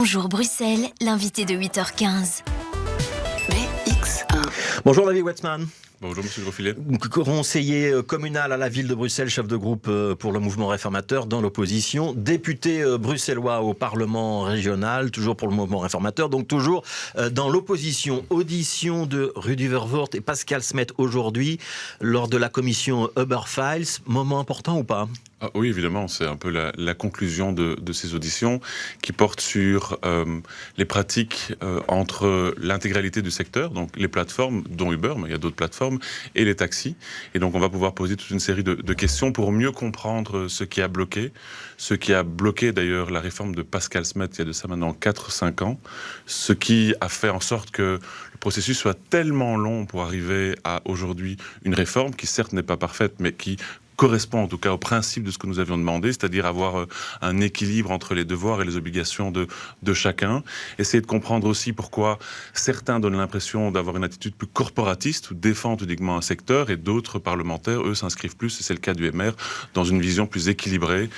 Bonjour Bruxelles, l'invité de 8h15. BX1. Bonjour David Wetzmann. Bonjour Monsieur Grosfilet. Conseiller communal à la ville de Bruxelles, chef de groupe pour le mouvement réformateur dans l'opposition, député bruxellois au Parlement régional, toujours pour le mouvement réformateur, donc toujours dans l'opposition. Audition de Rudy Vervoort et Pascal Smet aujourd'hui lors de la commission Uber Files. Moment important ou pas ? Oui, évidemment, c'est un peu la conclusion de ces auditions qui portent sur les pratiques entre l'intégralité du secteur, donc les plateformes, dont Uber, mais il y a d'autres plateformes, et les taxis. Et donc on va pouvoir poser toute une série de questions pour mieux comprendre ce qui a bloqué d'ailleurs la réforme de Pascal Smet il y a de ça maintenant 4-5 ans, ce qui a fait en sorte que le processus soit tellement long pour arriver à aujourd'hui une réforme qui certes n'est pas parfaite, mais qui correspond en tout cas au principe de ce que nous avions demandé, c'est-à-dire avoir un équilibre entre les devoirs et les obligations de chacun. Essayer de comprendre aussi pourquoi certains donnent l'impression d'avoir une attitude plus corporatiste ou défendent uniquement un secteur et d'autres parlementaires, eux, s'inscrivent plus, et c'est le cas du MR, dans une vision plus équilibrée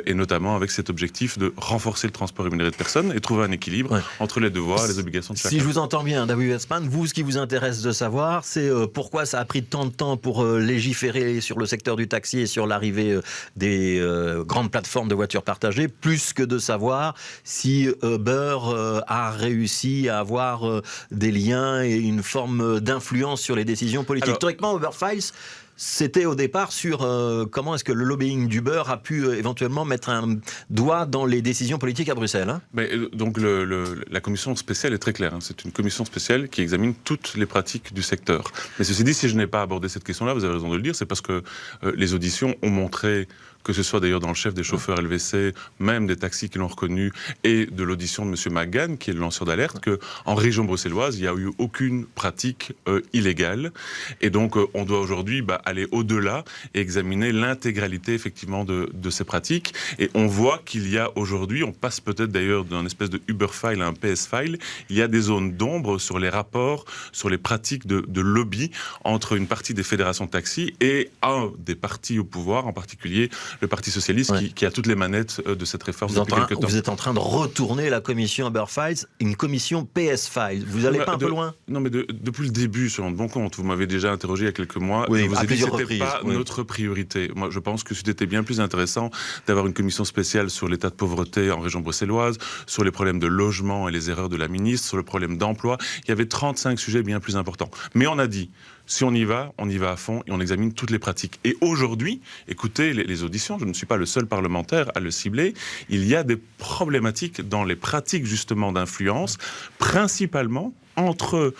et notamment avec cet objectif de renforcer le transport rémunéré de personnes et trouver un équilibre entre les devoirs et les obligations de chacun. Si je vous entends bien, David Wetzmann, vous, ce qui vous intéresse de savoir, c'est pourquoi ça a pris tant de temps pour légiférer sur le secteur du taxi et sur l'arrivée des grandes plateformes de voitures partagées, plus que de savoir si Uber a réussi à avoir des liens et une forme d'influence sur les décisions politiques. Alors, théoriquement, Uber Files, c'était au départ sur comment est-ce que le lobbying d'Uber a pu éventuellement mettre un doigt dans les décisions politiques à Bruxelles. Mais, donc la commission spéciale est très claire. C'est une commission spéciale qui examine toutes les pratiques du secteur. Mais ceci dit, si je n'ai pas abordé cette question-là, vous avez raison de le dire, c'est parce que les auditions ont montré, que ce soit d'ailleurs dans le chef des chauffeurs LVC, même des taxis qui l'ont reconnu, et de l'audition de M. McGann, qui est le lanceur d'alerte, qu'en région bruxelloise, il n'y a eu aucune pratique illégale. Et donc, on doit aujourd'hui aller au-delà et examiner l'intégralité, effectivement, de ces pratiques. Et on voit qu'il y a aujourd'hui, on passe peut-être d'ailleurs d'un espèce de Uber file à un PS file, il y a des zones d'ombre sur les rapports, sur les pratiques de lobby entre une partie des fédérations de taxis et un des partis au pouvoir, en particulier le Parti socialiste, qui a toutes les manettes de cette réforme depuis quelques temps. Vous êtes en train de retourner la commission Uber Files, une commission PS Files. Vous n'allez pas un peu loin ? Non, mais depuis le début, selon de bon compte, vous m'avez déjà interrogé il y a quelques mois, oui, et vous avez dit que ce n'était pas oui. notre priorité. Moi, je pense que c'était bien plus intéressant d'avoir une commission spéciale sur l'état de pauvreté en région bruxelloise, sur les problèmes de logement et les erreurs de la ministre, sur le problème d'emploi. Il y avait 35 sujets bien plus importants. Mais on a dit, si on y va à fond et on examine toutes les pratiques. Et aujourd'hui, écoutez les auditions, je ne suis pas le seul parlementaire à le cibler, il y a des problématiques dans les pratiques justement d'influence, principalement entre,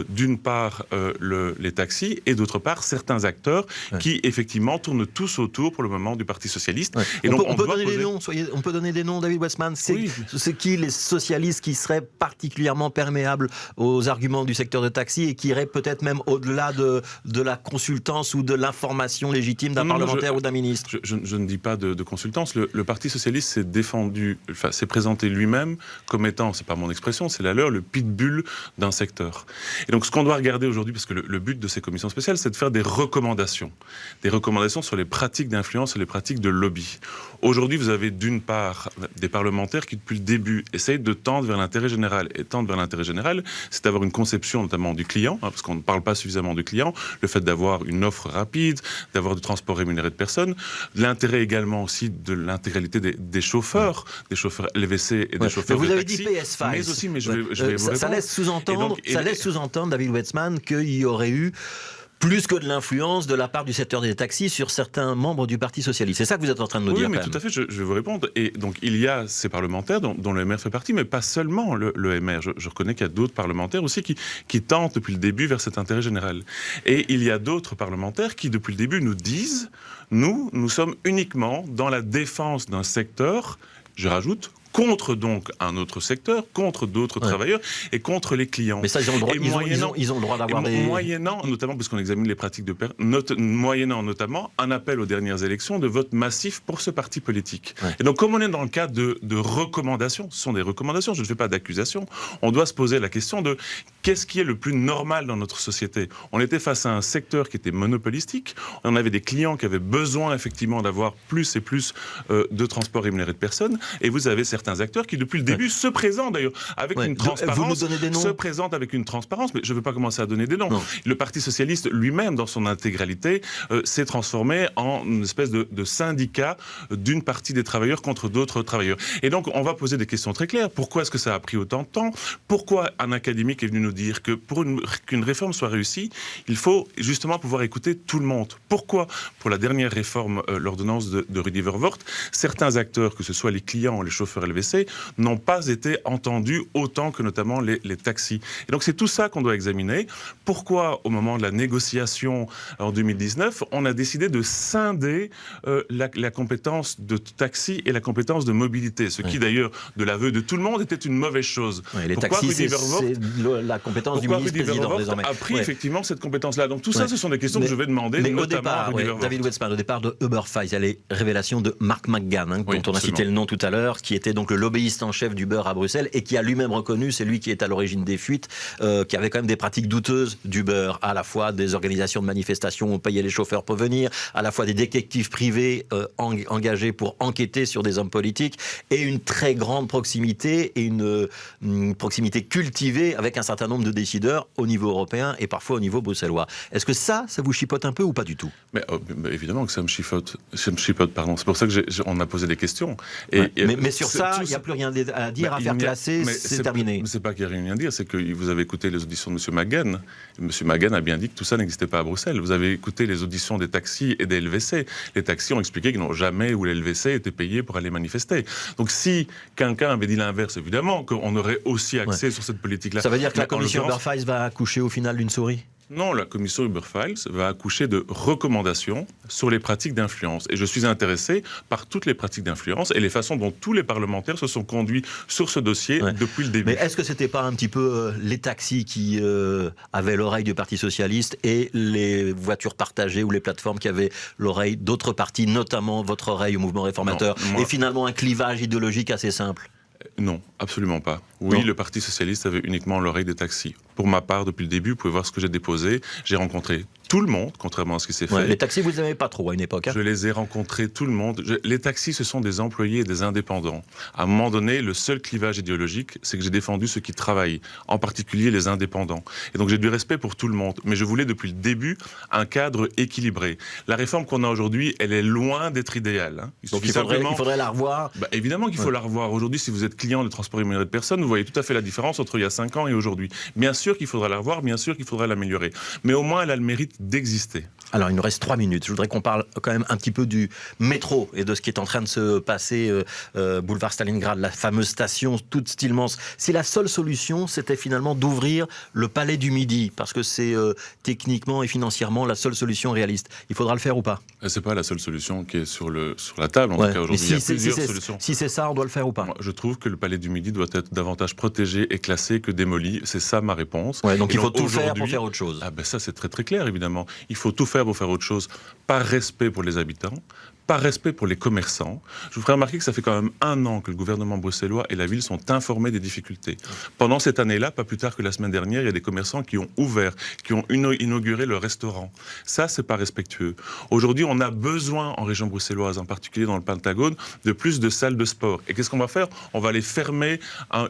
d'une part, les taxis et d'autre part, certains acteurs qui, effectivement, tournent tous autour, pour le moment, du Parti socialiste. Et donc, on peut donner des noms, on peut donner des noms, David Wetzmann. C'est qui les socialistes qui seraient particulièrement perméables aux arguments du secteur de taxi et qui iraient peut-être même au-delà de la consultance ou de l'information légitime d'un parlementaire ou d'un ministre? Je ne dis pas de consultance. Le Parti socialiste s'est présenté lui-même comme étant, c'est pas mon expression, c'est la leur, le pitbull d'un secteur. Et donc ce qu'on doit regarder aujourd'hui, parce que le but de ces commissions spéciales, c'est de faire des recommandations sur les pratiques d'influence et les pratiques de lobby. Aujourd'hui, vous avez d'une part des parlementaires qui, depuis le début, essayent de tendre vers l'intérêt général. Et tendre vers l'intérêt général, c'est d'avoir une conception notamment du client, parce qu'on ne parle pas suffisamment du client, le fait d'avoir une offre rapide, d'avoir du transport rémunéré de personnes, l'intérêt également aussi de l'intégralité des chauffeurs, des chauffeurs LVC et des chauffeurs de taxi. Vous avez dit PS Files. Mais aussi, mais je vais vous répondre. Ça laisse sous-entendre, David Wetzmann, qu'il y aurait eu plus que de l'influence de la part du secteur des taxis sur certains membres du Parti socialiste. C'est ça que vous êtes en train de nous dire. Oui, mais tout à fait, je vais vous répondre. Et donc, il y a ces parlementaires dont le MR fait partie, mais pas seulement le MR. Je reconnais qu'il y a d'autres parlementaires aussi qui tentent depuis le début vers cet intérêt général. Et il y a d'autres parlementaires qui, depuis le début, nous disent, nous sommes uniquement dans la défense d'un secteur, je rajoute, contre donc un autre secteur, contre d'autres travailleurs et contre les clients. Mais ça, ils ont le droit, ils ont le droit d'avoir des... Moyennant, notamment parce qu'on examine les pratiques moyennant notamment un appel aux dernières élections de vote massif pour ce parti politique. Et donc, comme on est dans le cadre de recommandations, ce sont des recommandations, je ne fais pas d'accusation, on doit se poser la question de qu'est-ce qui est le plus normal dans notre société. On était face à un secteur qui était monopolistique, on avait des clients qui avaient besoin effectivement d'avoir plus et plus de transport rémunéré de personnes, et vous avez certains certains acteurs qui, depuis le début, se présentent d'ailleurs avec une transparence. Vous nous donnez des noms ? Se présentent avec une transparence, mais je ne veux pas commencer à donner des noms. Non. Le Parti socialiste lui-même, dans son intégralité, s'est transformé en une espèce de syndicat d'une partie des travailleurs contre d'autres travailleurs. Et donc, on va poser des questions très claires. Pourquoi est-ce que ça a pris autant de temps ? Pourquoi un académique est venu nous dire que pour qu'une réforme soit réussie, il faut justement pouvoir écouter tout le monde ? Pourquoi, pour la dernière réforme, l'ordonnance de Rudy Verwoerd, certains acteurs, que ce soit les clients, les chauffeurs LVC, n'ont pas été entendus autant que notamment les taxis. Et donc, c'est tout ça qu'on doit examiner. Pourquoi, au moment de la négociation en 2019, on a décidé de scinder la compétence de taxi et la compétence de mobilité, ce qui d'ailleurs, de l'aveu de tout le monde, était une mauvaise chose. Oui, les Pourquoi taxis, Rudy c'est la compétence du ministre-président Verwoerd désormais. a pris effectivement cette compétence-là. Donc tout ça, ce sont des questions que je vais demander, mais notamment au départ, à Rudy Verwoerd. David Wetzman, au départ de Uber Files, il y a les révélations de Mark McGann, dont on a cité le nom tout à l'heure, qui était donc le lobbyiste en chef d'Uber à Bruxelles et qui a lui-même reconnu, c'est lui qui est à l'origine des fuites, qui avait quand même des pratiques douteuses d'Uber, à la fois des organisations de manifestations où on payait les chauffeurs pour venir, à la fois des détectives privés engagés pour enquêter sur des hommes politiques, et une très grande proximité, et une proximité cultivée avec un certain nombre de décideurs au niveau européen et parfois au niveau bruxellois. Est-ce que ça vous chipote un peu ou pas du tout ? Mais évidemment que ça me chipote, pardon. C'est pour ça que on a posé des questions. Mais sur ça, il n'y a plus rien à dire, à faire classer, c'est terminé. Mais c'est pas qu'il n'y a rien à dire, c'est que vous avez écouté les auditions de M. McGann. M. McGann a bien dit que tout ça n'existait pas à Bruxelles. Vous avez écouté les auditions des taxis et des LVC. Les taxis ont expliqué qu'ils n'ont jamais, ou les LVC, été payés pour aller manifester. Donc si quelqu'un avait dit l'inverse, évidemment qu'on aurait aussi accès sur cette politique-là. Ça veut dire que la commission Uber Files va accoucher au final d'une souris ? Non, la commission Uber Files va accoucher de recommandations sur les pratiques d'influence. Et je suis intéressé par toutes les pratiques d'influence et les façons dont tous les parlementaires se sont conduits sur ce dossier depuis le début. Mais est-ce que c'était pas un petit peu les taxis qui avaient l'oreille du Parti socialiste et les voitures partagées ou les plateformes qui avaient l'oreille d'autres partis, notamment votre oreille au mouvement réformateur, et finalement un clivage idéologique assez simple ? Non, absolument pas. Oui, le Parti socialiste avait uniquement l'oreille des taxis. Pour ma part, depuis le début, vous pouvez voir ce que j'ai déposé. J'ai rencontré tout le monde, contrairement à ce qui s'est fait. Les taxis, vous ne les aimez pas trop à une époque. Je les ai rencontrés, tout le monde. Les taxis, ce sont des employés et des indépendants. À un moment donné, le seul clivage idéologique, c'est que j'ai défendu ceux qui travaillent, en particulier les indépendants. Et donc j'ai du respect pour tout le monde. Mais je voulais depuis le début un cadre équilibré. La réforme qu'on a aujourd'hui, elle est loin d'être idéale. Donc il faudrait la revoir. Évidemment qu'il faut la revoir. Aujourd'hui, si vous êtes client de transport immobilier de personnes, vous voyez tout à fait la différence entre il y a 5 ans et aujourd'hui. Bien sûr qu'il faudra la revoir, bien sûr qu'il faudra l'améliorer. Mais au moins, elle a le mérite d'exister. Alors, il nous reste 3 minutes. Je voudrais qu'on parle quand même un petit peu du métro et de ce qui est en train de se passer boulevard Stalingrad, la fameuse station toute Stillmans. Si la seule solution, c'était finalement d'ouvrir le Palais du Midi, parce que c'est techniquement et financièrement la seule solution réaliste. Il faudra le faire ou pas ? C'est pas la seule solution qui est sur la table. En tout cas, aujourd'hui, il y a plusieurs solutions. Si c'est ça, on doit le faire ou pas ? Moi, je trouve que le Palais du Midi doit être davantage protégé et classé que démoli. C'est ça ma réponse. Donc il faut tout faire pour faire autre chose. Ça, c'est très très clair, évidemment. Il faut tout faire pour faire autre chose, par respect pour les habitants, par respect pour les commerçants. Je vous ferai remarquer que ça fait quand même 1 an que le gouvernement bruxellois et la ville sont informés des difficultés. Pendant cette année-là, pas plus tard que la semaine dernière, il y a des commerçants qui ont ouvert, qui ont inauguré leur restaurant. Ça, c'est pas respectueux. Aujourd'hui, on a besoin, en région bruxelloise, en particulier dans le Pentagone, de plus de salles de sport. Et qu'est-ce qu'on va faire ? On va aller fermer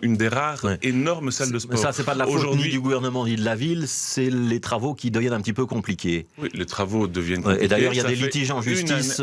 une des rares énormes salles de sport. Mais ça, c'est pas de la faute ni du gouvernement ni de la ville, c'est les travaux qui deviennent un petit peu compliqués. Oui, les travaux deviennent compliqués. Et d'ailleurs, il y a des litiges en justice.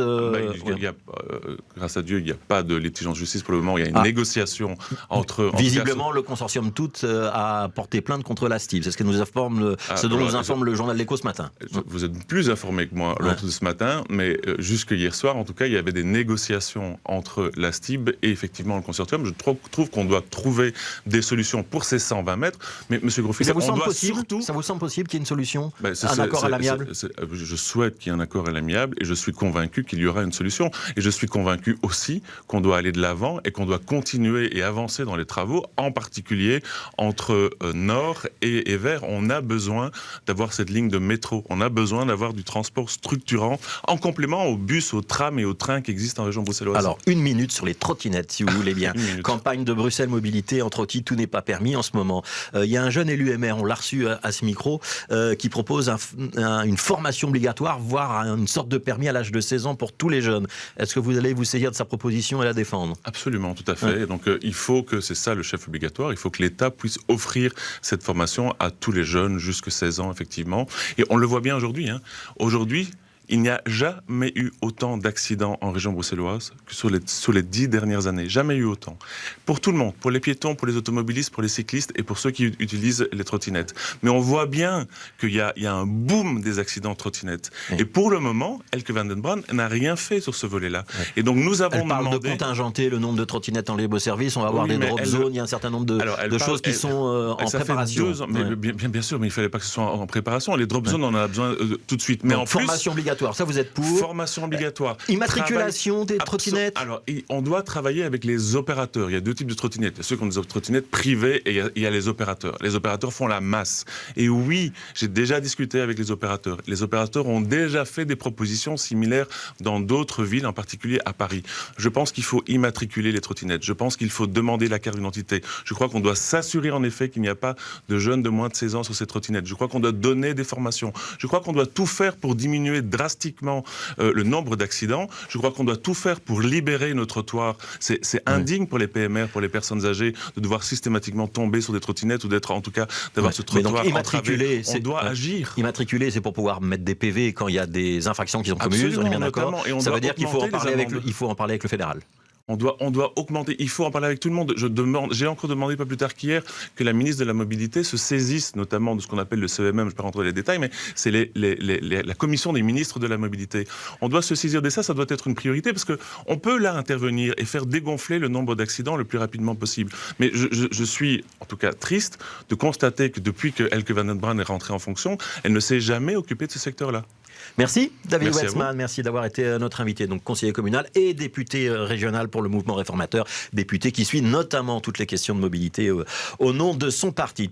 Grâce à Dieu, il n'y a pas de litige en justice pour le moment. Il y a une négociation entre... Visiblement, le consortium Tout a porté plainte contre la STIB. C'est ce que nous informe dont nous informe le journal L'Écho ce matin. Vous êtes plus informé que moi lors de ce matin, mais jusque hier soir, en tout cas, il y avait des négociations entre la STIB et effectivement le consortium. Je trouve qu'on doit trouver des solutions pour ces 120 mètres. Mais M. Grosfilet, on doit surtout... Ça vous semble possible qu'il y ait une solution, un accord à l'amiable ? Je souhaite qu'il y ait un accord à l'amiable et je suis convaincu qu'il y aura une solution. Et je suis convaincu aussi qu'on doit aller de l'avant et qu'on doit continuer et avancer dans les travaux, en particulier entre Nord et Vers. On a besoin d'avoir cette ligne de métro. On a besoin d'avoir du transport structurant en complément aux bus, aux trams et aux trains qui existent en région bruxelloise. Alors, 1 minute sur les trottinettes, si vous voulez bien. Campagne de Bruxelles Mobilité, en trottis, tout n'est pas permis en ce moment. Il y a un jeune élu MR, on l'a reçu à ce micro, qui propose une formation obligatoire, voire une sorte de permis à l'âge de 16 ans pour tous les les jeunes. Est-ce que vous allez vous saisir de sa proposition et la défendre? Absolument, tout à fait. Donc il faut que, c'est ça le chef obligatoire, il faut que l'État puisse offrir cette formation à tous les jeunes jusqu'à 16 ans, effectivement. Et on le voit bien aujourd'hui. Aujourd'hui, il n'y a jamais eu autant d'accidents en région bruxelloise que sur les 10 dernières années. Jamais eu autant. Pour tout le monde, pour les piétons, pour les automobilistes, pour les cyclistes et pour ceux qui utilisent les trottinettes. Mais on voit bien qu'il y a un boom des accidents de trottinettes. Oui. Et pour le moment, Elke van den Brand n'a rien fait sur ce volet-là. Oui. Et donc nous avons demandé... Elle parle de contingenter le nombre de trottinettes en libre-service. On va avoir des drop zones. Il y a un certain nombre de choses qui sont en préparation. Fait 2 ans, mais bien sûr, mais il ne fallait pas que ce soit en préparation. Les drop zones, on en a besoin tout de suite. Mais donc, en plus, formation obligatoire. Ça, vous êtes pour. Formation obligatoire. Immatriculation des trottinettes. Alors, on doit travailler avec les opérateurs. Il y a 2 types de trottinettes. Il y a ceux qui ont des trottinettes privées et il y a les opérateurs. Les opérateurs font la masse. Et oui, j'ai déjà discuté avec les opérateurs. Les opérateurs ont déjà fait des propositions similaires dans d'autres villes, en particulier à Paris. Je pense qu'il faut immatriculer les trottinettes. Je pense qu'il faut demander la carte d'identité. Je crois qu'on doit s'assurer en effet qu'il n'y a pas de jeunes de moins de 16 ans sur ces trottinettes. Je crois qu'on doit donner des formations. Je crois qu'on doit tout faire pour diminuer drastiquement le nombre d'accidents. Je crois qu'on doit tout faire pour libérer nos trottoirs. C'est indigne pour les PMR, pour les personnes âgées, de devoir systématiquement tomber sur des trottinettes ou d'être, en tout cas, d'avoir ce trottoir entravé. On doit agir. Immatriculer, c'est pour pouvoir mettre des PV quand il y a des infractions qui sont commises, on est bien d'accord. Ça veut dire qu'il faut en parler avec le fédéral. On doit augmenter, il faut en parler avec tout le monde. J'ai encore demandé, pas plus tard qu'hier, que la ministre de la Mobilité se saisisse notamment de ce qu'on appelle le CEMM, je ne vais pas rentrer dans les détails, mais c'est la commission des ministres de la Mobilité. On doit se saisir de ça, ça doit être une priorité, parce qu'on peut là intervenir et faire dégonfler le nombre d'accidents le plus rapidement possible. Mais je suis en tout cas triste de constater que depuis que Elke van den Brand est rentrée en fonction, elle ne s'est jamais occupée de ce secteur-là. Merci David Wetzmann, merci d'avoir été notre invité, donc conseiller communal et député régional pour le mouvement réformateur, député qui suit notamment toutes les questions de mobilité au nom de son parti.